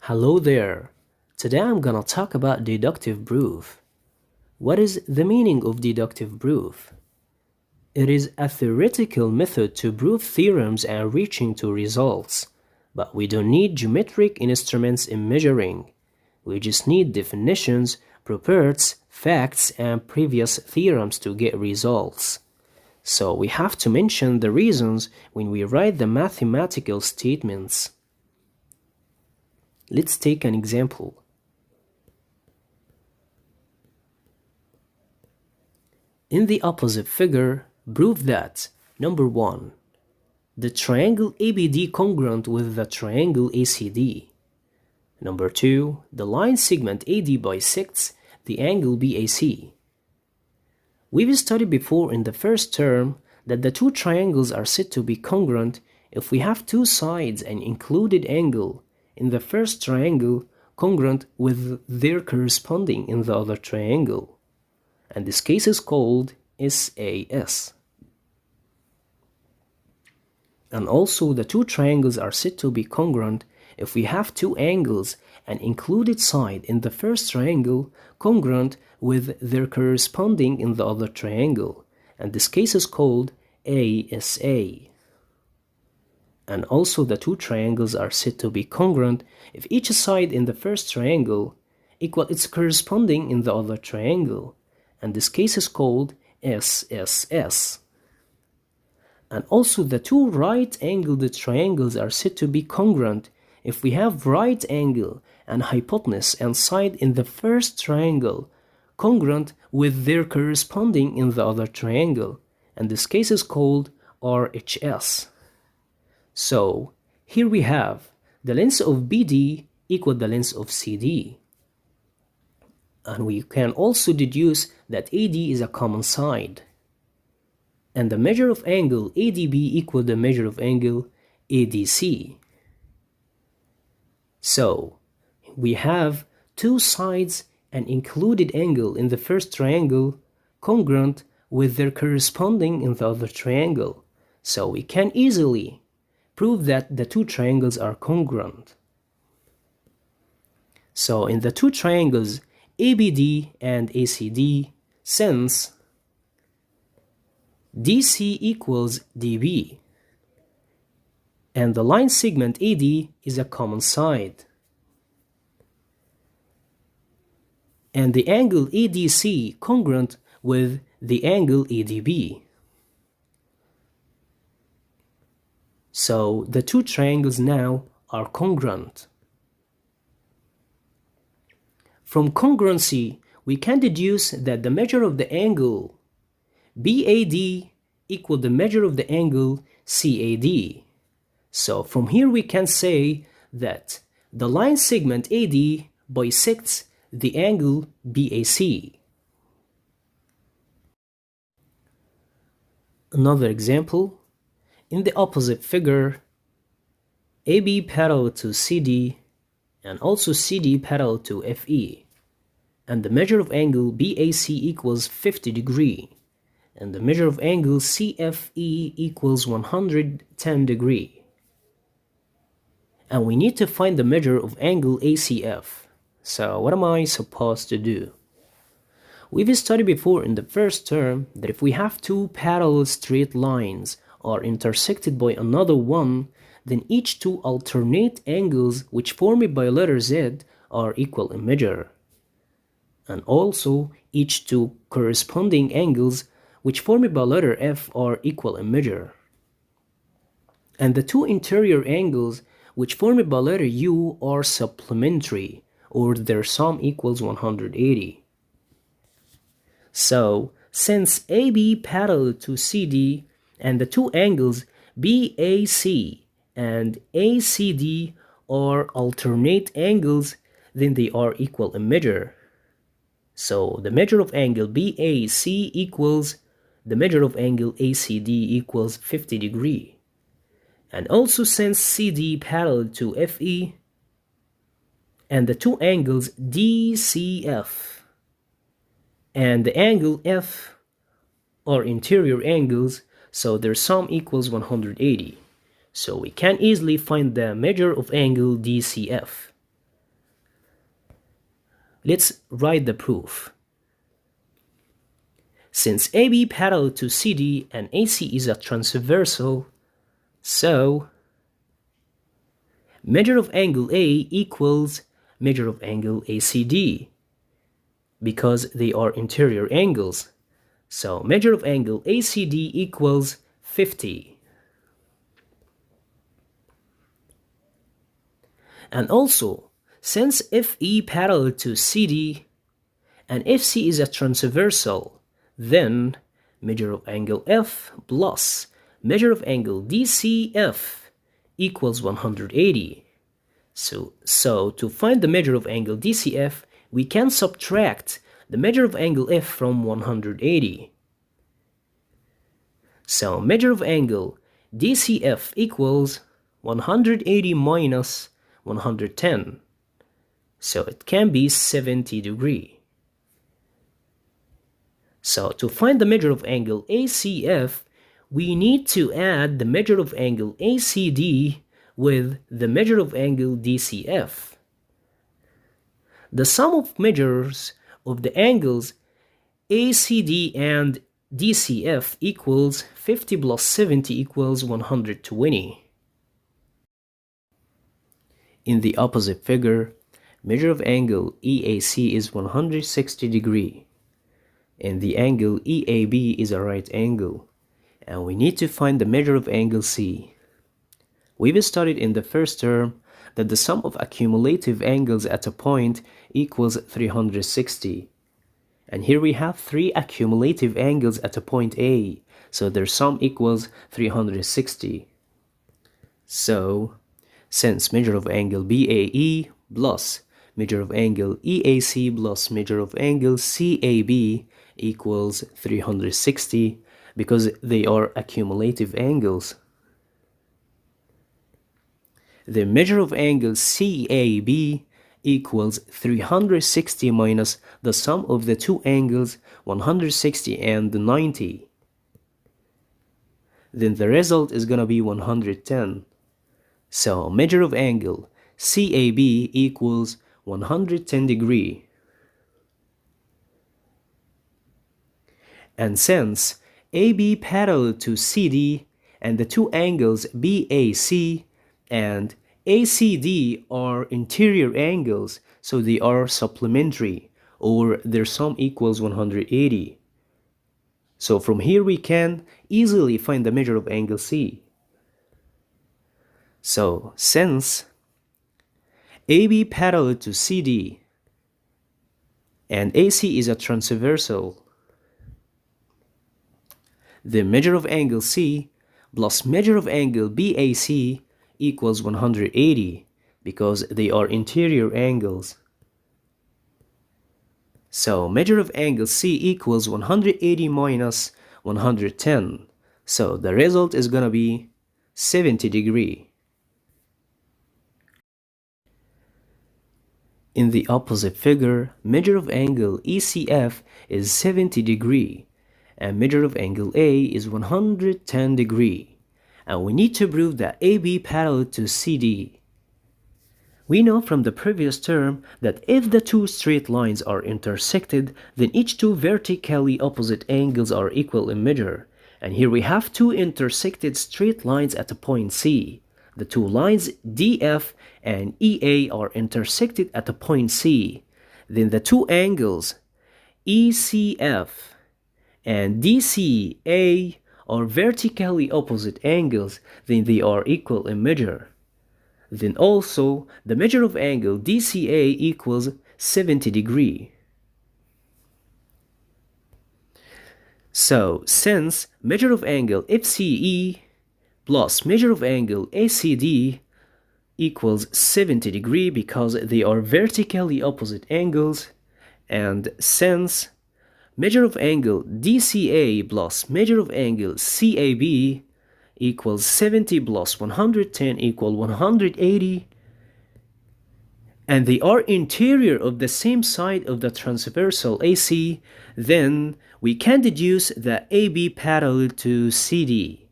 Hello there. Today I'm gonna talk about deductive proof. What is the meaning of deductive proof? It is a theoretical method to prove theorems and reaching to results. But we don't need geometric instruments in measuring. We just need definitions, properties, facts, and previous theorems to get results. So we have to mention the reasons when we write the mathematical statements. Let's take an example. In the opposite figure, prove that number 1. The triangle ABD congruent with the triangle ACD. Number 2. The line segment AD bisects the angle BAC. We've studied before in the first term that the two triangles are said to be congruent if we have two sides and included angle in the first triangle congruent with their corresponding in the other triangle. And this case is called SAS. And also the two triangles are said to be congruent if we have two angles and included side in the first triangle congruent with their corresponding in the other triangle. And this case is called ASA. And also the two triangles are said to be congruent if each side in the first triangle equal its corresponding in the other triangle. And this case is called SSS. And also the two right-angled triangles are said to be congruent if we have right angle and hypotenuse and side in the first triangle congruent with their corresponding in the other triangle. And this case is called RHS. So here we have the length of BD equal the length of CD. And we can also deduce that AD is a common side. And the measure of angle ADB equal the measure of angle ADC. So we have two sides and included angle in the first triangle congruent with their corresponding in the other triangle. So we can easily prove that the two triangles are congruent. So in the two triangles ABD and ACD, since DC equals DB and the line segment AD is a common side and the angle ADC congruent with the angle ADB. So the two triangles now are congruent. From congruency, we can deduce that the measure of the angle BAD equal the measure of the angle CAD. So from here we can say that the line segment AD bisects the angle BAC. Another example. In the opposite figure, AB parallel to CD and also CD parallel to FE, and the measure of angle BAC equals 50 degree, and the measure of angle CFE equals 110 degree. And we need to find the measure of angle ACF. So what am I supposed to do? We've studied before in the first term that if we have two parallel straight lines are intersected by another one, then each two alternate angles which form a bilateral Z are equal in measure. And also each two corresponding angles which form a bilateral F are equal in measure. And the two interior angles which form a bilateral U are supplementary, or their sum equals 180. So since AB parallel to CD and the two angles BAC and ACD are alternate angles, then they are equal in measure. So the measure of angle BAC equals the measure of angle ACD equals 50 degree. And also since CD parallel to FE and the two angles DCF and the angle F are interior angles, so their sum equals 180. So we can easily find the measure of angle DCF. let's write the proof. Since AB parallel to CD and AC is a transversal, so measure of angle A equals measure of angle ACD because they are interior angles. So measure of angle ACD equals 50. And also, since FE parallel to CD and FC is a transversal, then measure of angle F plus measure of angle DCF equals 180. So to find the measure of angle DCF, we can subtract the measure of angle F from 180. So measure of angle DCF equals 180 minus 110. So it can be 70 degrees. So to find the measure of angle ACF, we need to add the measure of angle ACD with the measure of angle DCF. The sum of measures of the angles ACD and DCF equals 50 plus 70 equals 120. In the opposite figure, measure of angle EAC is 160 degrees, and the angle EAB is a right angle, and we need to find the measure of angle C. We've studied in the first term that the sum of accumulative angles at a point equals 360. And here we have three accumulative angles at a point A, so their sum equals 360. So, since measure of angle BAE plus measure of angle EAC plus measure of angle CAB equals 360 because they are accumulative angles, the measure of angle CAB equals 360 minus the sum of the two angles 160 and 90. Then the result is gonna be 110. So measure of angle CAB equals 110 degrees. And since AB parallel to CD and the two angles BAC and ACD are interior angles, so they are supplementary, or their sum equals 180. So from here we can easily find the measure of angle C. So since AB parallel to CD and AC is a transversal, the measure of angle C plus measure of angle BAC equals 180 because they are interior angles. So measure of angle C equals 180 minus 110. So the result is gonna be 70 degrees. In the opposite figure, measure of angle ECF is 70 degrees and measure of angle A is 110 degrees. And we need to prove that AB parallel to CD. We know from the previous term that if the two straight lines are intersected, then each two vertically opposite angles are equal in measure. And here we have two intersected straight lines at a point C. The two lines DF and EA are intersected at a point C. Then the two angles ECF and DCA are vertically opposite angles, then they are equal in measure. Then also, the measure of angle DCA equals 70 degrees. So, since measure of angle FCE plus measure of angle ACD equals 70 degrees because they are vertically opposite angles, and since measure of angle DCA plus measure of angle CAB equals 70 plus 110 equal 180, and they are interior of the same side of the transversal AC, then we can deduce that AB parallel to CD.